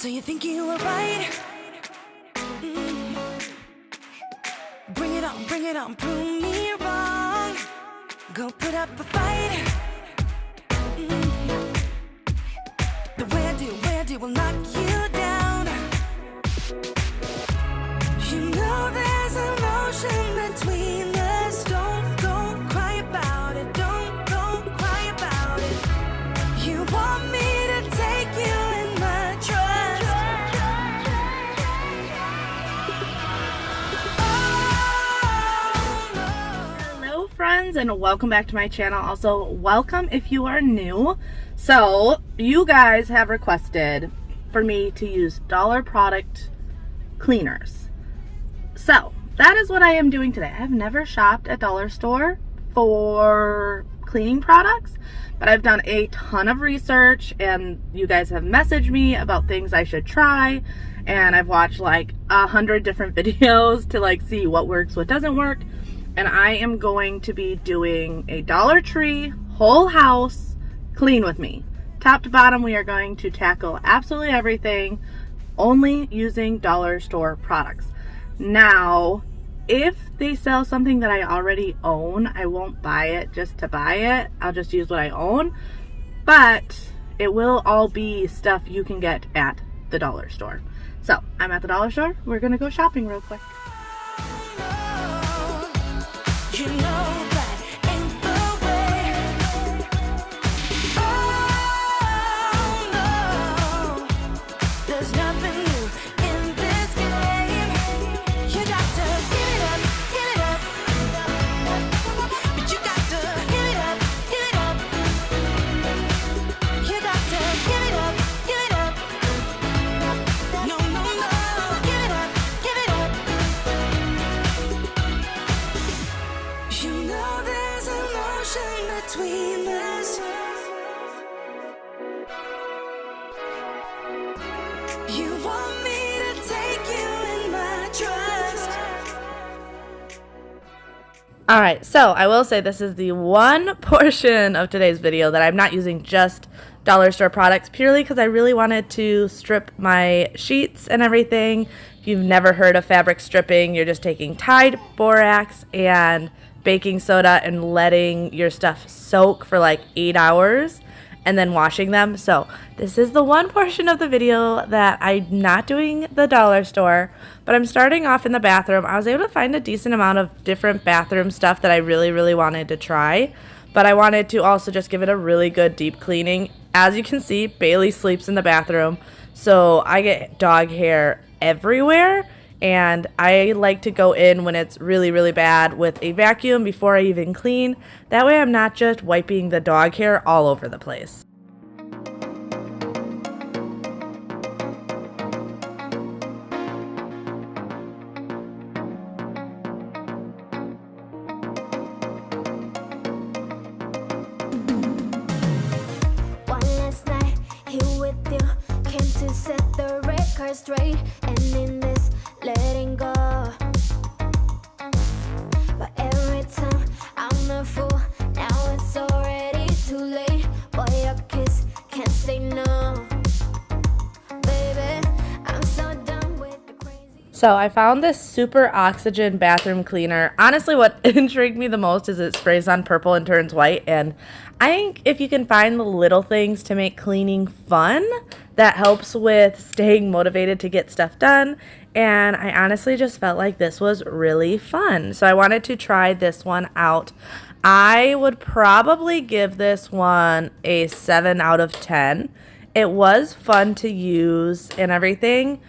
So you think you were right? Bring it on, prove me wrong. Go put up a fight. The way I do will knock you down. You know there's an ocean between us. Don't go cry about it. Don't go cry about it. You want me to take you in my trust. Hello friends, and welcome back to my channel. Also, welcome if you are new. So, you guys have requested for me to use dollar product cleaners. So, that is what I am doing today. I have never shopped at dollar store for cleaning products, but I've done a ton of research and you guys have messaged me about things I should try, and I've watched like 100 different videos to like see what works, what doesn't work. And I am going to be doing a Dollar Tree whole house clean with me. Top to bottom, we are going to tackle absolutely everything, only using dollar store products. Now, if they sell something that I already own, I won't buy it just to buy it. I'll just use what I own. But it will all be stuff you can get at the dollar store. So, I'm at the dollar store. We're going to go shopping real quick. You know that ain't the way. Oh no, there's nothing new in this game. You got to give it up, but you got to give it up, You got to give it up, No, give it up, You know there's an ocean between us. You want me to take you in my trust. Alright, so I will say this is the one portion of today's video that I'm not using just dollar store products, purely because I really wanted to strip my sheets and everything. If you've never heard of fabric stripping, you're just taking Tide, borax, and baking soda and letting your stuff soak for like 8 hours and then washing them. So this is the one portion of the video that I'm not doing the dollar store, but I'm starting off in the bathroom. I was able to find a decent amount of different bathroom stuff that I really wanted to try, but I wanted to also just give it a really good deep cleaning. As you can see, Bailey sleeps in the bathroom, so I get dog hair everywhere. And I like to go in when it's really bad with a vacuum before I even clean. That way I'm not just wiping the dog hair all over the place. One last night here with you, came to set the record straight, and in this letting go. But every time I'm a fool, now it's already too late. Boy, your kiss can't say no. Baby, I'm so done with the crazy. So I found this super oxygen bathroom cleaner. Honestly, what intrigued me the most is it sprays on purple and turns white, and I think if you can find the little things to make cleaning fun, that helps with staying motivated to get stuff done. And I honestly just felt like this was really fun. So I wanted to try this one out. I would probably give this one a 7 out of 10. It was fun to use and everything,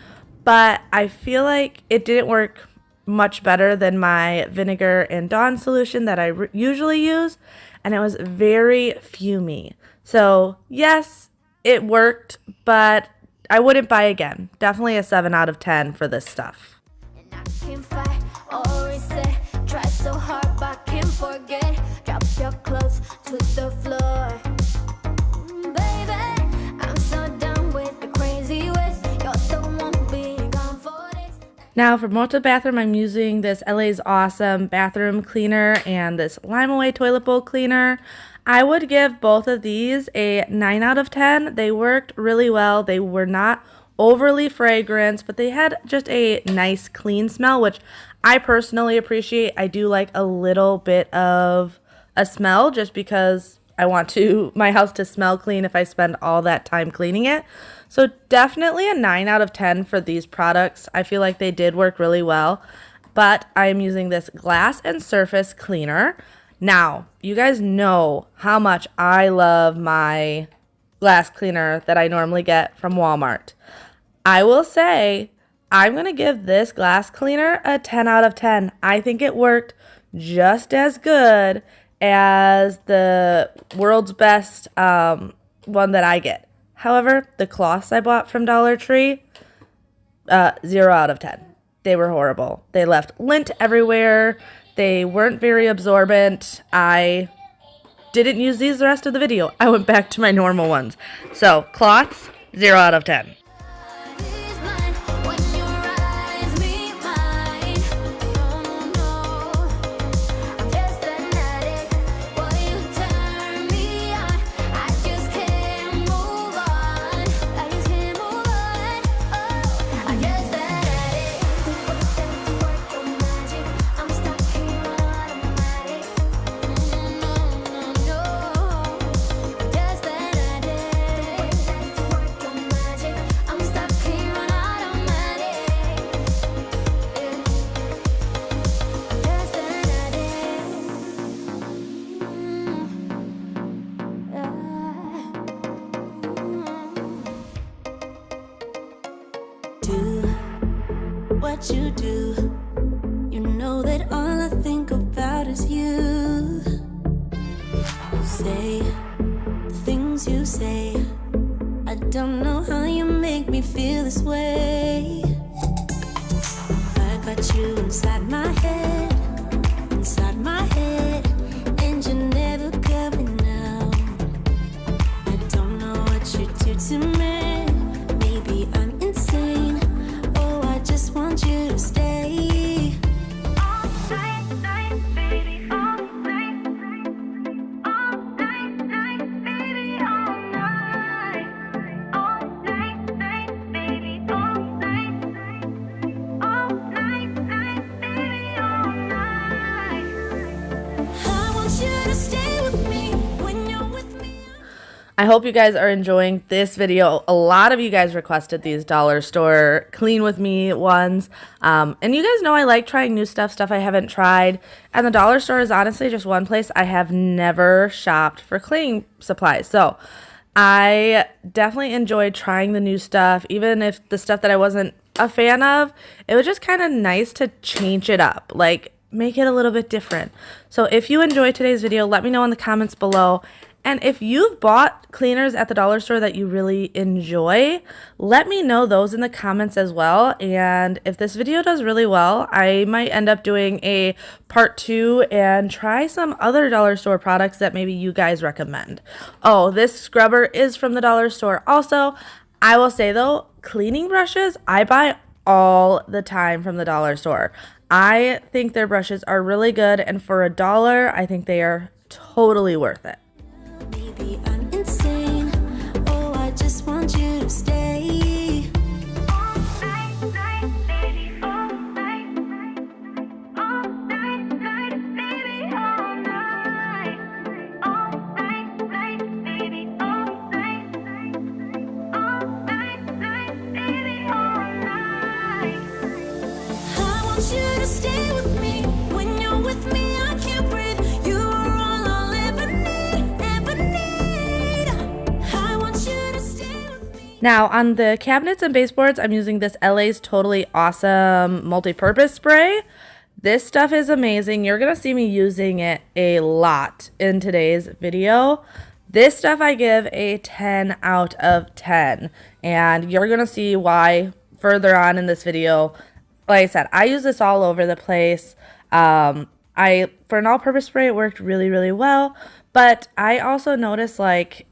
but I feel like it didn't work much better than my vinegar and Dawn solution that I usually use, and it was very fumey. So yes, it worked, but I wouldn't buy again. Definitely a 7 out of 10 for this stuff. And I can't fight or reset. Try so hard, but can't forget. Drop your clothes to the floor. Baby, I'm so done with the crazy ways. You're the one being gone for this. Now for most of the bathroom, I'm using this LA's Awesome bathroom cleaner and this Lime Away toilet bowl cleaner. I would give both of these a 9 out of 10. They worked really well. They were not overly fragrant, but they had just a nice clean smell, which I personally appreciate. I do like a little bit of a smell just because I want my house to smell clean if I spend all that time cleaning it. So definitely a 9 out of 10 for these products. I feel like they did work really well, but I'm using this glass and surface cleaner. Now, you guys know how much I love my glass cleaner that I normally get from Walmart. I will say I'm going to give this glass cleaner a 10 out of 10. I think it worked just as good as the world's best one that I get. However, the cloths I bought from Dollar Tree, 0 out of 10. They were horrible. They left lint everywhere. They weren't very absorbent. I didn't use these the rest of the video. I went back to my normal ones. So, cloths, 0 out of 10. What you do, you know that all I think about is you. Say the things you say, I don't know how you make me feel this way. I got you inside my head, and you're never coming out. I don't know what you do to me, maybe I'm insane. Just want you to stay all night, baby, all night, baby, all night, baby, all night, baby, all night. I want you to stay with me when you're with me. I hope you guys are enjoying this video. A lot of you guys requested these dollar store clean with me ones. And you guys know I like trying new stuff I haven't tried. And the dollar store is honestly just one place I have never shopped for cleaning supplies. So I definitely enjoyed trying the new stuff. Even if the stuff that I wasn't a fan of, it was just kind of nice to change it up. Like, make it a little bit different. So if you enjoyed today's video, let me know in the comments below. And if you've bought cleaners at the dollar store that you really enjoy, let me know those in the comments as well. And if this video does really well, I might end up doing a part 2 and try some other dollar store products that maybe you guys recommend. Oh, this scrubber is from the dollar store. Also, I will say though, cleaning brushes, I buy all the time from the dollar store. I think their brushes are really good, and for $1, I think they are totally worth it. Maybe I'm insane. Oh, I just want you to stay all night, baby, all night, baby, all night, baby, all night, baby, all night. I want you to stay with me. When you're with me, I can't breathe. You are all I'll ever need, ever need. I want you to stay with me. Now on the cabinets and baseboards, I'm using this LA's Totally Awesome multi-purpose spray. This stuff is amazing. You're going to see me using it a lot in today's video. This stuff I give a 10 out of 10, and you're going to see why further on in this video. Like I said, I use this all over the place. For an all-purpose spray, it worked really, really well. But I also noticed like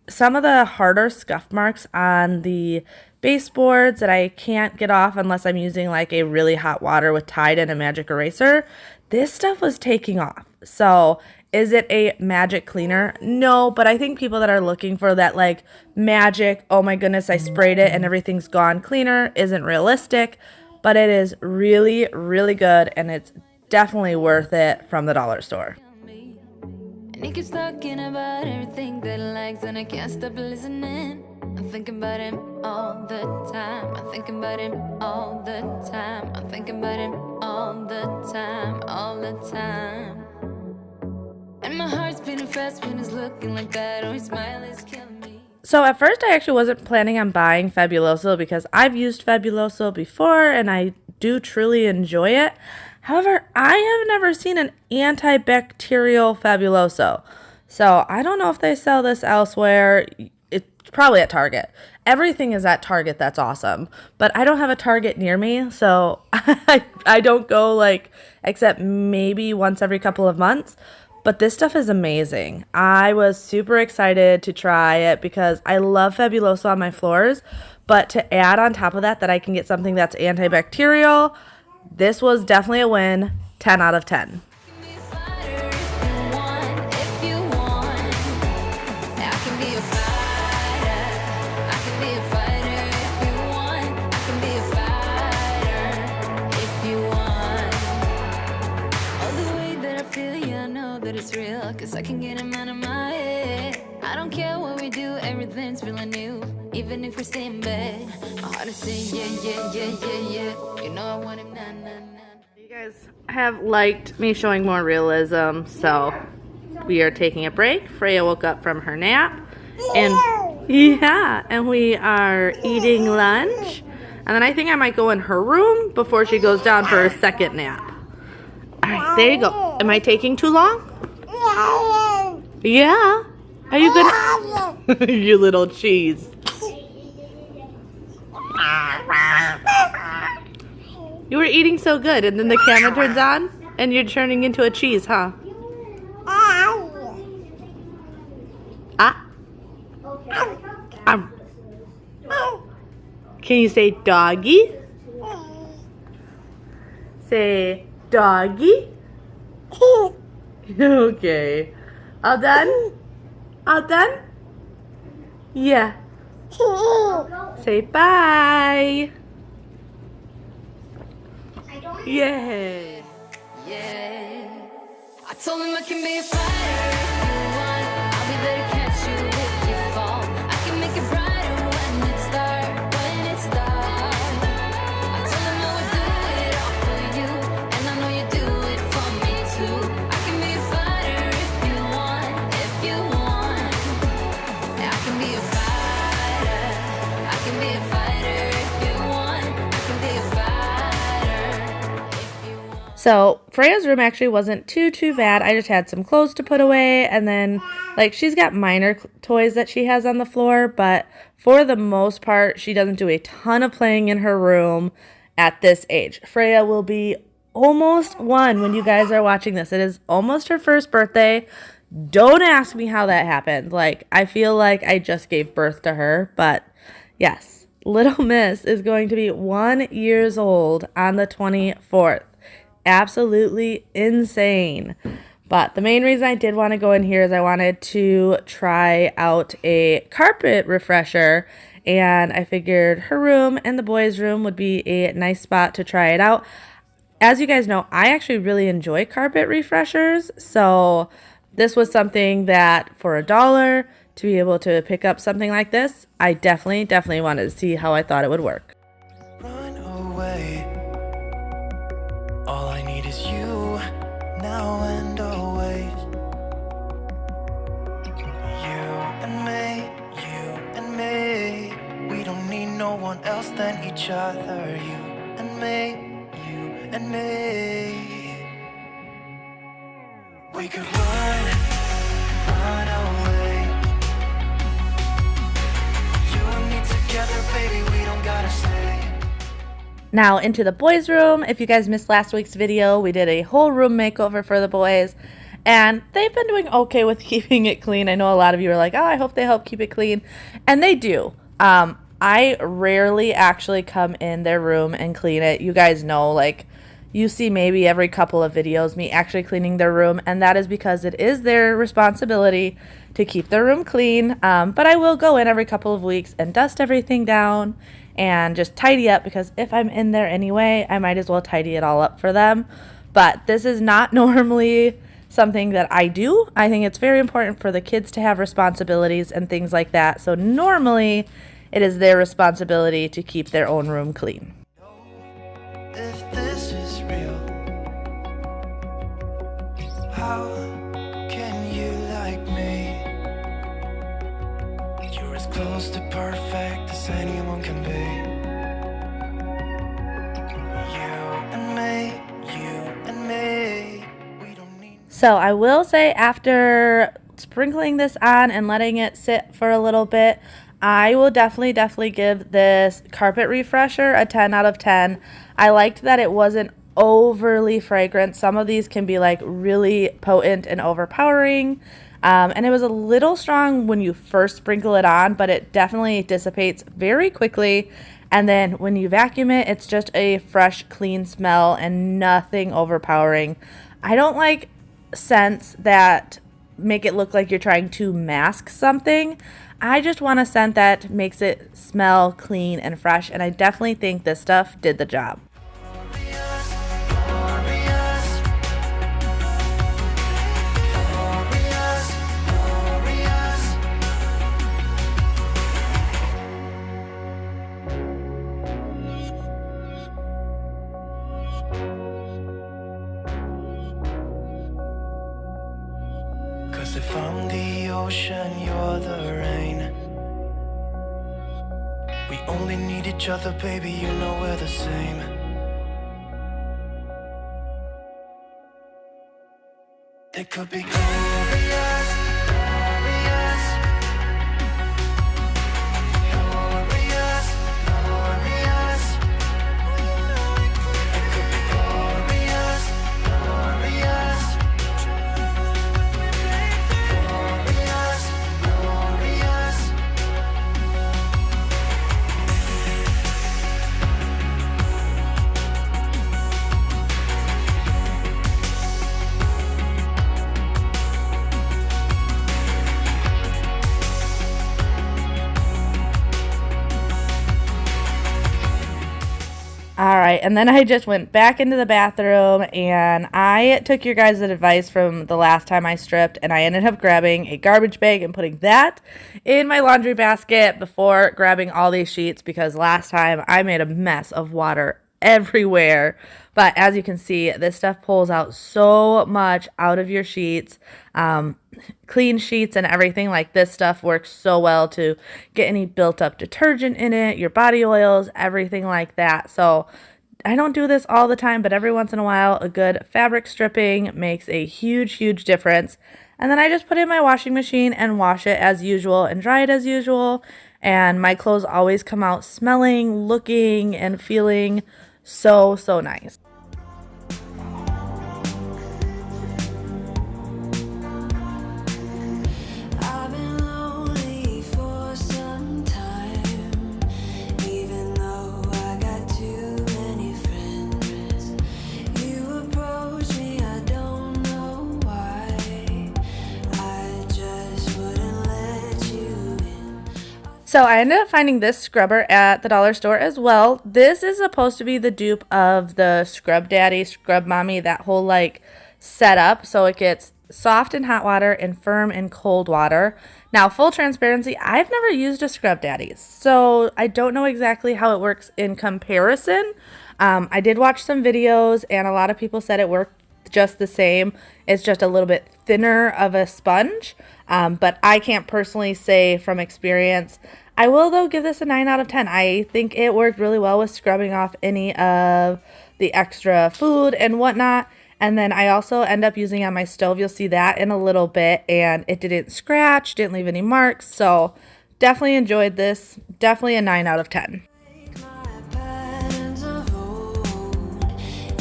some of the harder scuff marks on the baseboards that I can't get off unless I'm using like a really hot water with Tide and a magic eraser. This stuff was taking off. So Is it a magic cleaner? No, but I think people that are looking for that like magic, oh my goodness, I sprayed it and everything's gone cleaner isn't realistic, but it is really, really good and it's definitely worth it from the dollar store. And he keeps talking about everything that he likes, and I can't stop listening. I'm thinking about him all the time. I'm thinking about him all the time. I'm thinking about him all the time, all the time. And my heart's beating fast when he's looking like that, or his smile is killing me. So at first I actually wasn't planning on buying Fabuloso because I've used Fabuloso before and I do truly enjoy it. However, I have never seen an antibacterial Fabuloso. So I don't know if they sell this elsewhere. It's probably at Target. Everything is at Target. That's awesome. But I don't have a Target near me. So I don't go like, except maybe once every couple of months. But this stuff is amazing. I was super excited to try it because I love Fabuloso on my floors. But to add on top of that I can get something that's antibacterial, this was definitely a win. 10 out of 10. It's real, cause I can get him out of my head. I don't care what we do, everything's feeling new. Even if we stay in bed, my heart is saying yeah. You know I want him, nah. You guys have liked me showing more realism, so we are taking a break. Freya woke up from her nap, and and we are eating lunch. And then I think I might go in her room before she goes down for her second nap. All right, there you go. Am I taking too long? Yeah. Are you good? You little cheese. You were eating so good, and then the camera turns on, and you're turning into a cheese, huh? Ah. Can you say doggy? Say doggy. Okay. All done? All done? Yeah. Say bye. Yay. Yeah. I told him I can be a fighter if you want. I'll be there to catch you if you fall. I can make it brighter when it's dark, when it's dark. I told him I would do it all for you, and I know you do it for me too. I can be a fighter if you want, if you want. I can be a fighter. I can be a fighter if you want. I can be a fighter if you want. So Freya's room actually wasn't too bad. I just had some clothes to put away, and then like she's got minor toys that she has on the floor, but for the most part she doesn't do a ton of playing in her room at this age. Freya will be almost 1 when you guys are watching this. It is almost her first birthday. Don't ask me how that happened. Like, I feel like I just gave birth to her, but yes, little miss is going to be 1 year old on the 24th. Absolutely insane. But the main reason I did want to go in here is I wanted to try out a carpet refresher, and I figured her room and the boys' room would be a nice spot to try it out. As you guys know, I actually really enjoy carpet refreshers, so this was something that for $1 to be able to pick up something like this, I definitely wanted to see how I thought it would work. Run away. All I need is you, now and always. You and me. We don't need no one else than each other. You and me. We could run away. You and me together, baby, we don't gotta stay. Now into the boys' room. If you guys missed last week's video, we did a whole room makeover for the boys, and they've been doing okay with keeping it clean. I know a lot of you are like, oh, I hope they help keep it clean, and they do. I rarely actually come in their room and clean it. You guys know, like, you see maybe every couple of videos me actually cleaning their room, and that is because it is their responsibility to keep their room clean. But I will go in every couple of weeks and dust everything down and just tidy up, because if I'm in there anyway, I might as well tidy it all up for them. But this is not normally something that I do. I think it's very important for the kids to have responsibilities and things like that. So normally it is their responsibility to keep their own room clean. If this is real, how can you like me? You're as close to perfect as anyone can be. You and me, we don't need. So I will say, after sprinkling this on and letting it sit for a little bit, I will definitely give this carpet refresher a 10 out of 10. I liked that it wasn't overly fragrant. Some of these can be like really potent and overpowering. And it was a little strong when you first sprinkle it on, but it definitely dissipates very quickly. And then when you vacuum it, it's just a fresh, clean smell and nothing overpowering. I don't like scents that make it look like you're trying to mask something. I just want a scent that makes it smell clean and fresh, and I definitely think this stuff did the job. Cause if I'm the ocean, you're the rain. We only need each other, baby, you know we're the same. It could be glorious, glorious, glorious, glorious. It could be glorious, glorious, glorious, glorious. All right, and then I just went back into the bathroom, and I took your guys' advice from the last time I stripped, and I ended up grabbing a garbage bag and putting that in my laundry basket before grabbing all these sheets, because last time I made a mess of water everywhere. But as you can see, this stuff pulls out so much out of your sheets. Clean sheets and everything, like this stuff works so well to get any built up detergent in it, your body oils, everything like that. So I don't do this all the time, but every once in a while a good fabric stripping makes a huge difference. And then I just put it in my washing machine and wash it as usual and dry it as usual. And my clothes always come out smelling, looking, and feeling so nice. I've been lonely for some time, even though I got too many friends. You approach me, I don't know why. I just wouldn't let you in. So I ended up finding this scrubber at the dollar store as well. This is supposed to be the dupe of the Scrub Daddy, Scrub Mommy, that whole like setup. So it gets soft in hot water and firm in cold water. Now, full transparency, I've never used a Scrub Daddy, so I don't know exactly how it works in comparison. I did watch some videos, and a lot of people said it worked just the same. It's just a little bit thinner of a sponge, but I can't personally say from experience. I will, though, give this a 9 out of 10. I think it worked really well with scrubbing off any of the extra food and whatnot. And then I also end up using it on my stove. You'll see that in a little bit. And it didn't scratch, didn't leave any marks. So definitely enjoyed this. Definitely a 9 out of 10. Take my patterns of old,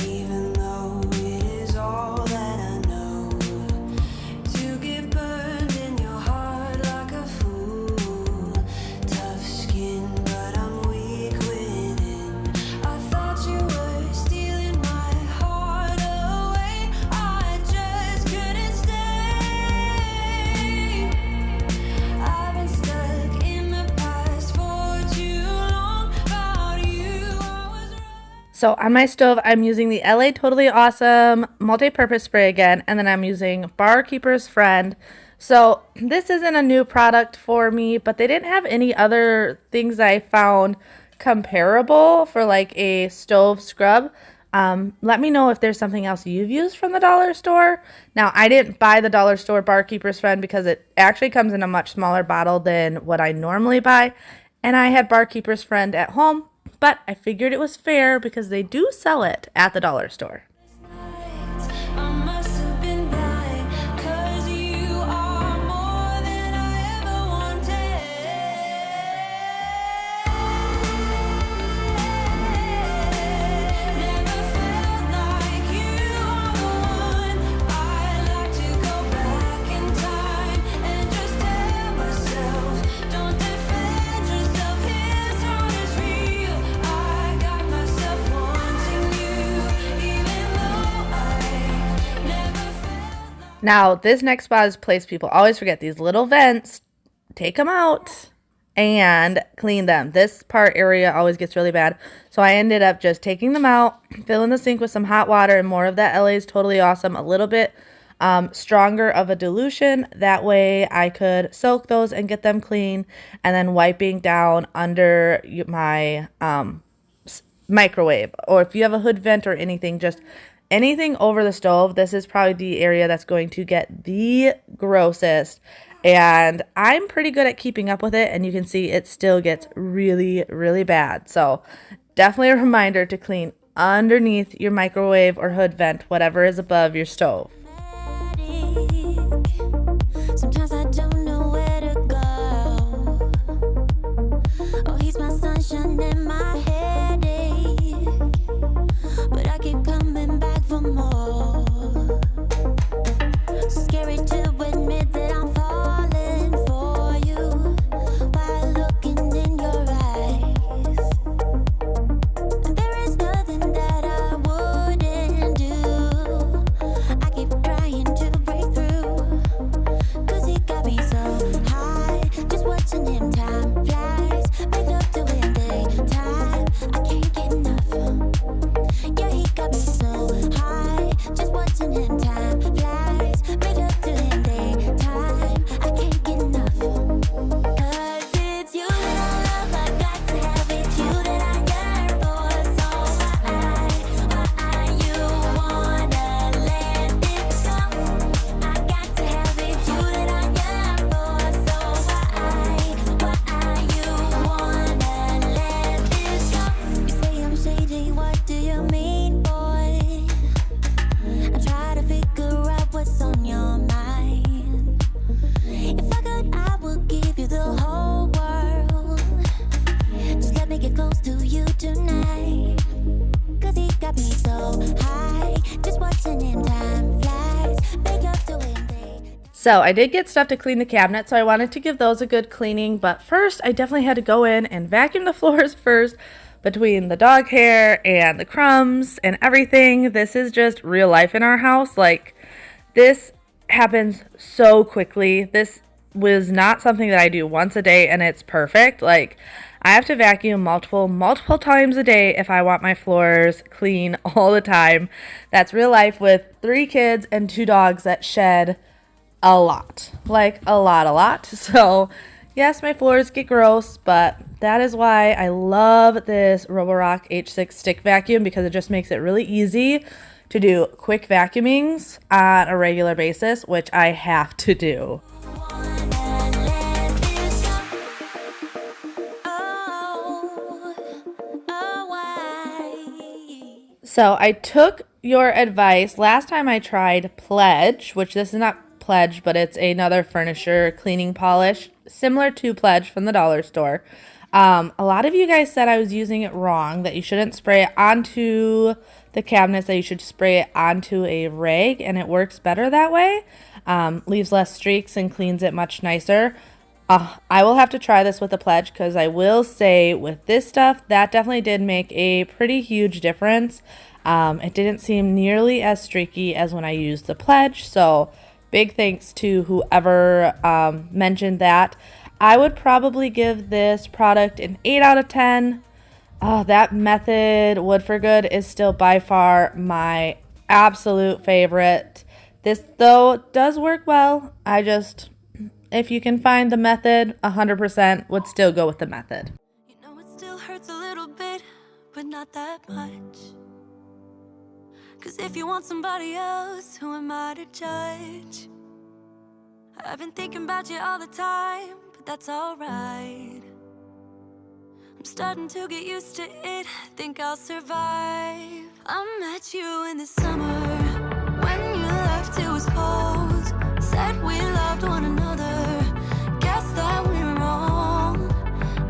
even though it is all that I know. To get burned in your heart like a fool. Tough skin, but I'm weak within. I thought you were stealing my heart. So on my stove, I'm using the LA Totally Awesome multi-purpose spray again, and then I'm using Barkeeper's Friend. So this isn't a new product for me, but they didn't have any other things I found comparable for like a stove scrub. Let me know if there's something else you've used from the dollar store. Now, I didn't buy the dollar store Barkeeper's Friend because it actually comes in a much smaller bottle than what I normally buy. And I had Barkeeper's Friend at home, but I figured it was fair because they do sell it at the dollar store. I must have been blind, 'cause you are more than I ever wanted. Never felt like you are the one. I like to go back in time and just tell myself, don't defend yourself, his heart is real. I got myself wanting you, even though I never felt like. Now, this next spot is a place people always forget. These little vents, take them out and clean them. This part area always gets really bad. So I ended up just taking them out, filling the sink with some hot water and more of that LA's Totally Awesome, a little bit stronger of a dilution. That way I could soak those and get them clean, and then wiping down under my microwave, or if you have a hood vent or anything, just anything over the stove. This is probably the area that's going to get the grossest, and I'm pretty good at keeping up with it, and you can see it still gets really, really bad. So definitely a reminder to clean underneath your microwave or hood vent, whatever is above your stove. Sometimes I don't know where to go. Oh, he's my sunshine and my headache, but I keep coming back for more. So scary to admit that I'm falling for you while looking in your eyes. And there is nothing that I wouldn't do. I keep trying to break through, 'cause he got me so high, just watching him, time flies, make love to him daytime, I can't get enough. Yeah, he got me so high, just watching him, time flies, make love to him daytime, I can't get enough. 'Cause it's you that I love, I got to have it, you that I yearn for. So why you wanna let this go? I got to have it, you that I yearn for. So why you wanna let this go? You say I'm shady, what do you mean, boy? I try to figure out what's on your mind. If I could, I would give you the whole world. Just let me get close to you tonight. 'Cause he got me so high, just watching him, time flies, make love to him day. So I did get stuff to clean the cabinet, so I wanted to give those a good cleaning. But first, I definitely had to go in and vacuum the floors first, between the dog hair and the crumbs and everything. This is just real life in our house. Like, this happens so quickly. This was not something that I do once a day and it's perfect. Like, I have to vacuum multiple times a day if I want my floors clean all the time. That's real life with 3 kids and 2 dogs that shed a lot. Like, a lot. So, yes, my floors get gross, but that is why I love this Roborock H6 stick vacuum, because it just makes it really easy to do quick vacuumings on a regular basis, which I have to do. Wanna let this go? Oh, why? So I took your advice. Last time I tried Pledge, which this is not Pledge, but it's another furniture cleaning polish, similar to Pledge from the dollar store. A lot of you guys said I was using it wrong, that you shouldn't spray it onto the cabinets, that you should spray it onto a rag, and it works better that way. Leaves less streaks and cleans it much nicer. I will have to try this with the Pledge, because I will say with this stuff, that definitely did make a pretty huge difference. It didn't seem nearly as streaky as when I used the Pledge, so big thanks to whoever mentioned that. I would probably give this product an 8 out of 10. Oh, that Method Wood for Good is still by far my absolute favorite. This, though, does work well. If you can find the Method, 100% would still go with the Method. You know it still hurts a little bit, but not that much. 'Cause if you want somebody else, who am I to judge? I've been thinking about you all the time, but that's alright. I'm starting to get used to it, think I'll survive. I met you in the summer, when you left it was cold. Said we loved one another, guess that we were wrong.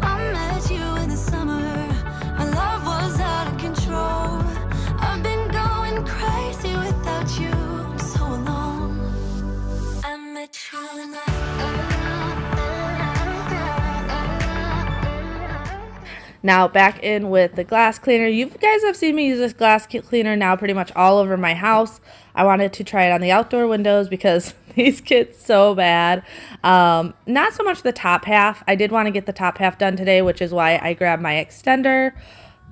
I met you in the summer, our love was out of control. I've been going crazy without you, I'm so alone. I met you in the Now back in with the glass cleaner. You guys have seen me use this glass cleaner now pretty much all over my house. I wanted to try it on the outdoor windows because these get so bad. Not so much the top half. I did want to get the top half done today, which is why I grabbed my extender.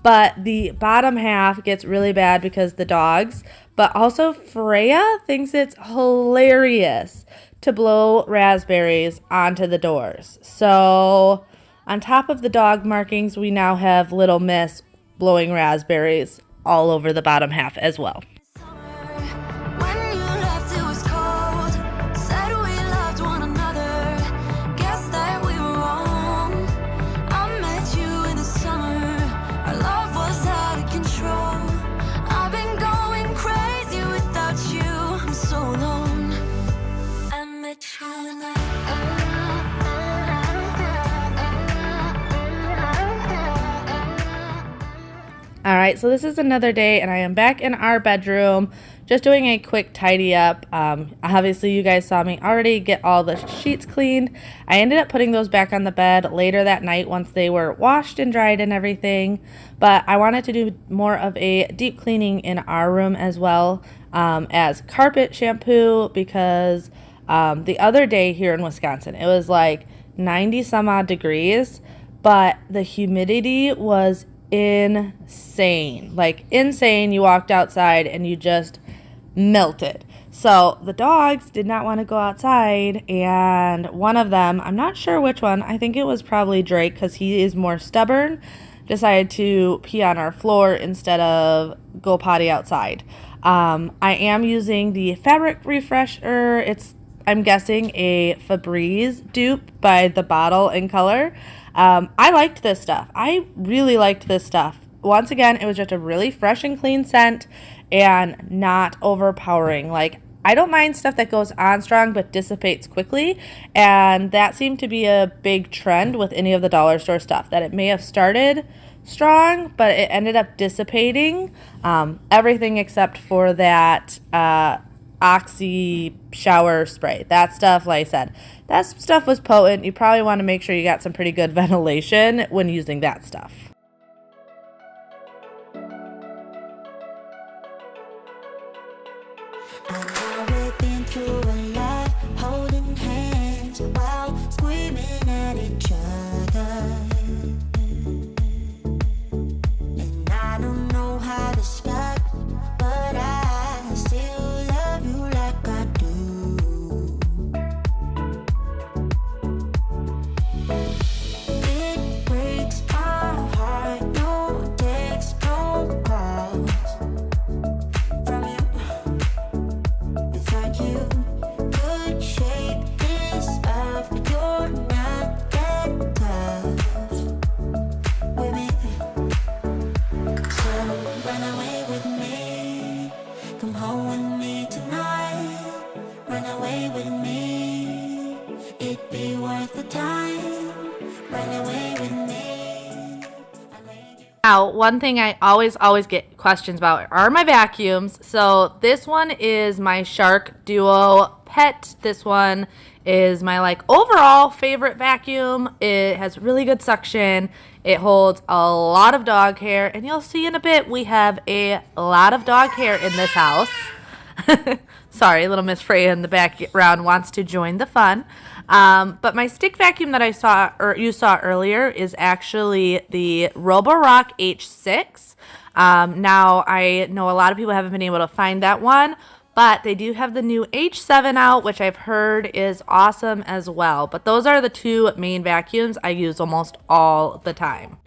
But the bottom half gets really bad because the dogs. But also Freya thinks it's hilarious to blow raspberries onto the doors. So on top of the dog markings, we now have Little Miss blowing raspberries all over the bottom half as well. when you left it was cold. Said we loved one another, guess that we were wrong. I met you in the summer, our love was out of control. I've been going crazy without you, I'm so alone. I met you in the All right, so this is another day, and I am back in our bedroom, just doing a quick tidy up. Obviously, you guys saw me already get all the sheets cleaned. I ended up putting those back on the bed later that night once they were washed and dried and everything. But I wanted to do more of a deep cleaning in our room as well as carpet shampoo because the other day here in Wisconsin, it was like 90 some odd degrees, but the humidity was insane. Like insane. You walked outside and you just melted. So the dogs did not want to go outside, and one of them, I'm not sure which one, I think it was probably Drake because he is more stubborn, decided to pee on our floor instead of go potty outside. I am using the fabric refresher. It's, I'm guessing, a Febreze dupe by the bottle and color. I liked this stuff. I really liked this stuff. Once again, it was just a really fresh and clean scent and not overpowering. Like, I don't mind stuff that goes on strong but dissipates quickly, and that seemed to be a big trend with any of the dollar store stuff, that it may have started strong but it ended up dissipating. Everything except for that Oxy shower spray. That stuff, like I said, that stuff was potent. You probably want to make sure you got some pretty good ventilation when using that stuff. Now we've been through a lot, holding hands while screaming at each other. And I don't know how to start, but I still love you like I do. It breaks my heart, no text, no calls from you. Without you, could shake this off, but you're not that tough with me. So run away with me, come home with me tonight. Run away with me, it'd be worth the time. Run away with me. Now, one thing I always get questions about are my vacuums. So this one is my Shark Duo Pet. This one is my overall favorite vacuum. It has really good suction. It holds a lot of dog hair, and you'll see in a bit we have a lot of dog hair in this house. Sorry, little Miss Freya in the background wants to join the fun. But my stick vacuum that I saw, or you saw earlier, is actually the Roborock H6. Now, I know a lot of people haven't been able to find that one, but they do have the new H7 out, which I've heard is awesome as well. But those are the two main vacuums I use almost all the time.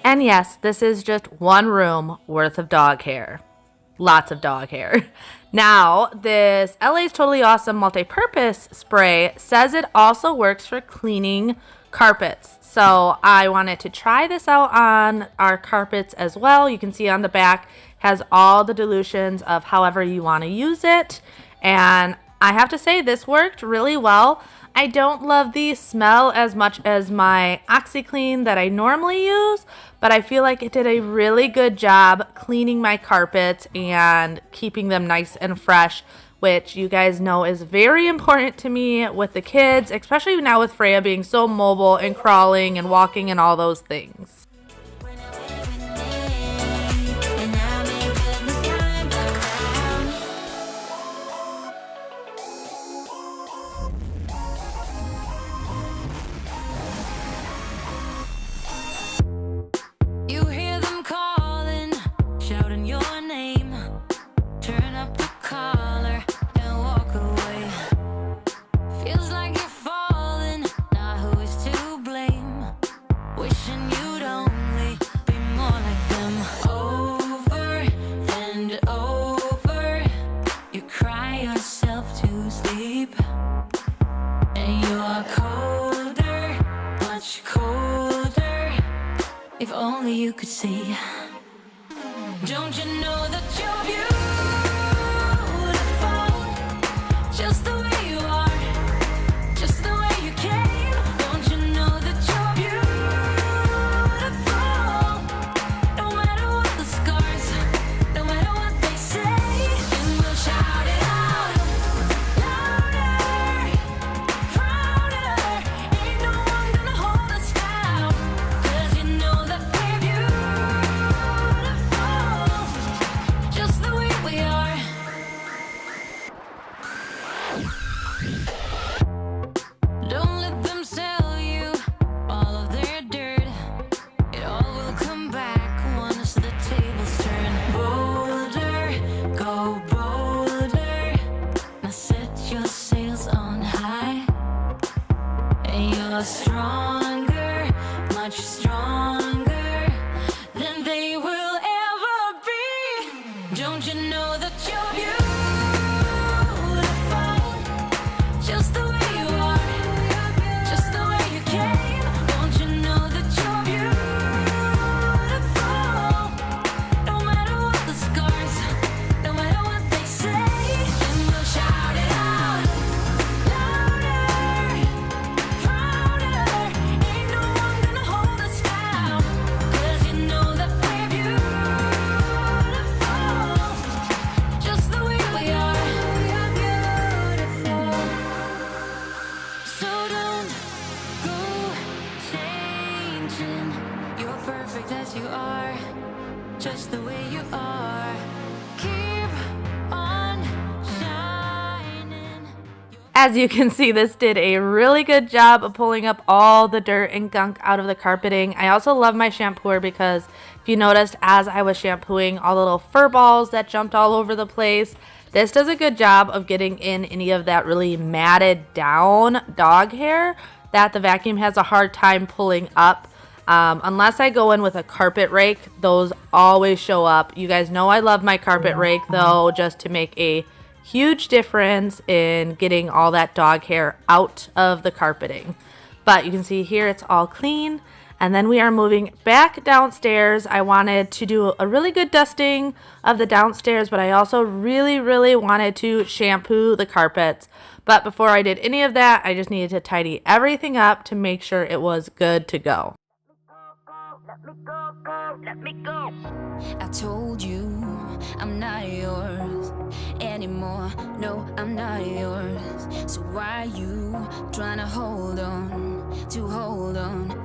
And yes, this is just one room worth of dog hair. Lots of dog hair. Now, this LA's Totally Awesome multi-purpose spray says it also works for cleaning carpets. So I wanted to try this out on our carpets as well. You can see on the back has all the dilutions of however you want to use it. And I have to say this worked really well. I don't love the smell as much as my OxiClean that I normally use, but I feel like it did a really good job cleaning my carpets and keeping them nice and fresh, which you guys know is very important to me with the kids, especially now with Freya being so mobile and crawling and walking and all those things. If only you could see. Don't you know that you're beautiful? Just the way you are, just the way you came. Don't you know that you're beautiful? No matter what the scars, no matter what they say, and we'll shout it out louder, prouder. Ain't no one gonna hold us down, 'cause you know that we're beautiful, just the way we are. Don't let them sell you all of their dirt. It all will come back once the tables turn. Bolder, go bolder. Now set your sails on high. And you're stronger, much stronger than they will ever be. Don't you know that you're beautiful? Just the way you are, just the way you came. Don't you know that you're beautiful? No matter what the scars, no matter what they say, and we'll shout it out louder, prouder. Ain't no one gonna hold us down, 'cause you know that we're beautiful, just the way we are. We're beautiful. So don't go changing. You're perfect as you are, just the way you are. Keep on shining. As you can see, this did a really good job of pulling up all the dirt and gunk out of the carpeting. I also love my shampooer because if you noticed, as I was shampooing, all the little fur balls that jumped all over the place, this does a good job of getting in any of that really matted down dog hair that the vacuum has a hard time pulling up. Unless I go in with a carpet rake, those always show up. You guys know I love my carpet rake though, just to make a huge difference in getting all that dog hair out of the carpeting. But you can see here it's all clean. And then we are moving back downstairs. I wanted to do a really good dusting of the downstairs, but I also really wanted to shampoo the carpets. But before I did any of that, I just needed to tidy everything up to make sure it was good to go. Let me go. I told you I'm not yours anymore. No, I'm not yours. So why you trying to hold on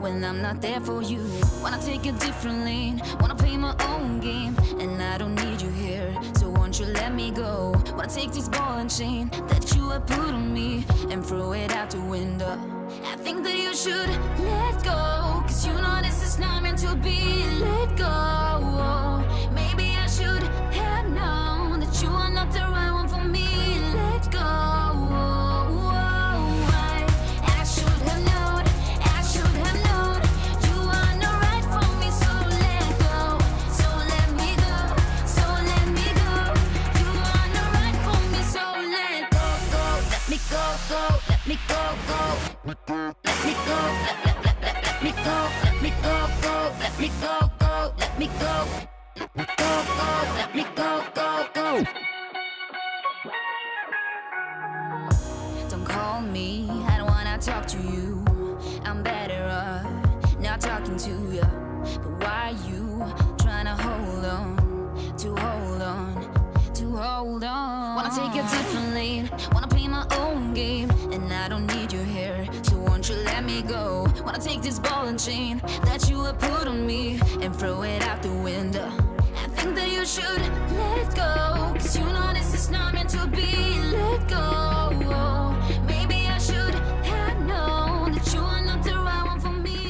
when I'm not there for you? Wanna take a different lane, wanna play my own game, and I don't need you here. So won't you let me go? Wanna take this ball and chain that you have put on me and throw it out the window. I think that you should let go, 'cause you know this is not meant to be. Let go. Maybe I should have known that you are not the right one for me. Let go. I should have known. I should have known you are not right for me. So let go. So let me go. So let me go. You are not right for me. So let go. Let me go. Let me go. Let me go. Let me go. Let me go. Let me go. Let me go. Let me go. Don't call me, I don't wanna talk to you. I'm better off not talking to you. But why you trying to hold on? Wanna take a different lane, wanna play my own game, and I don't need you here. So won't you let me go? Wanna take this ball and chain that you have put on me and throw it out the window. I think that you should let go, 'cause you know this is not meant to be. Let go. Maybe I should have known that you are not the right one for me.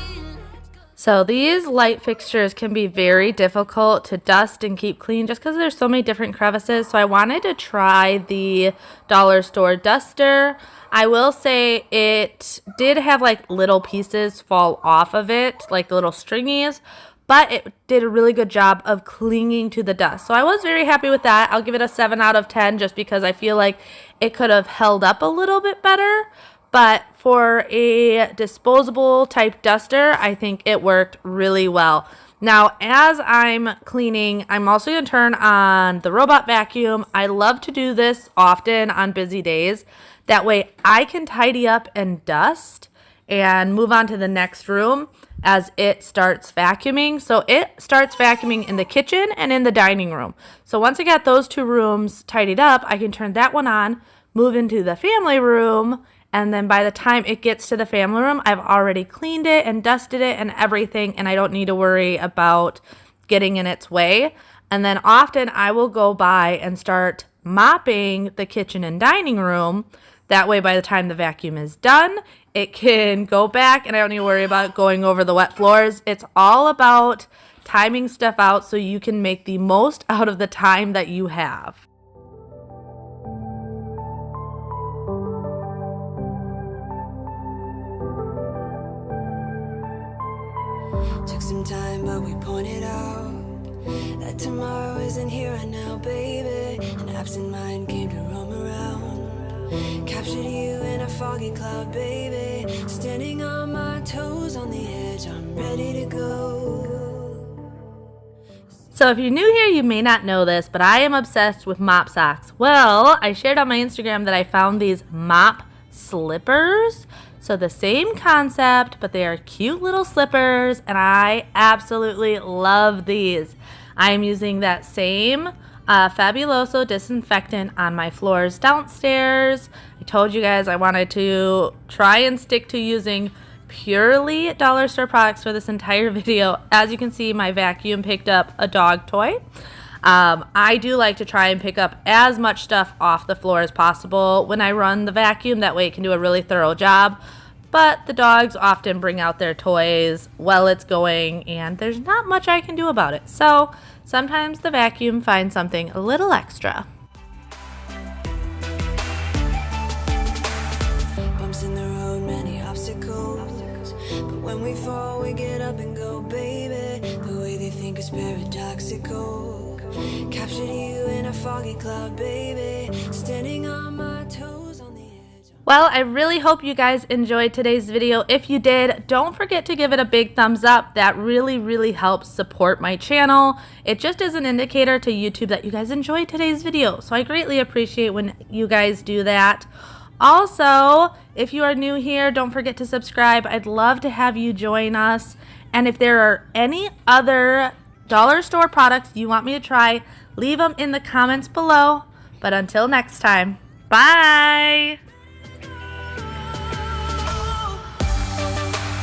So these light fixtures can be very difficult to dust and keep clean just because there's so many different crevices. So I wanted to try the dollar store duster. I will say it did have like little pieces fall off of it, like little stringies, but it did a really good job of clinging to the dust. So I was very happy with that. I'll give it a 7 out of 10 just because I feel like it could have held up a little bit better. But for a disposable type duster, I think it worked really well. Now, as I'm cleaning, I'm also going to turn on the robot vacuum. I love to do this often on busy days. That way I can tidy up and dust and move on to the next room as it starts vacuuming. So it starts vacuuming in the kitchen and in the dining room. So once I got those two rooms tidied up, I can turn that one on, move into the family room, and then by the time it gets to the family room, I've already cleaned it and dusted it and everything, and I don't need to worry about getting in its way. And then often I will go by and start mopping the kitchen and dining room. That way by the time the vacuum is done, it can go back and I don't need to worry about going over the wet floors. It's all about timing stuff out so you can make the most out of the time that you have. Took some time, but we pointed out that tomorrow isn't here right now, baby. An absent mind came to roam around. Captured you in a foggy cloud, baby. Standing on my toes on the edge, I'm ready to go. So if you're new here, you may not know this, but I am obsessed with mop socks. Well, I shared on my Instagram that I found these mop slippers. So the same concept, but they are cute little slippers, and I absolutely love these. I am using that same Fabuloso disinfectant on my floors downstairs. I told you guys I wanted to try and stick to using purely dollar store products for this entire video. As you can see, my vacuum picked up a dog toy. I do like to try and pick up as much stuff off the floor as possible when I run the vacuum. That way it can do a really thorough job. But the dogs often bring out their toys while it's going, and there's not much I can do about it. So sometimes the vacuum finds something a little extra. Bumps in the road, many obstacles. But when we fall, we get up and go, baby. The way they think is paradoxical. Captured you in a foggy cloud, baby. Standing on my toes on the edge. Well, I really hope you guys enjoyed today's video. If you did, don't forget to give it a big thumbs up. That really helps support my channel. It just is an indicator to YouTube that you guys enjoyed today's video. So I greatly appreciate when you guys do that. Also, if you are new here, don't forget to subscribe. I'd love to have you join us. And if there are any other dollar store products you want me to try, leave them in the comments below. But until next time, bye!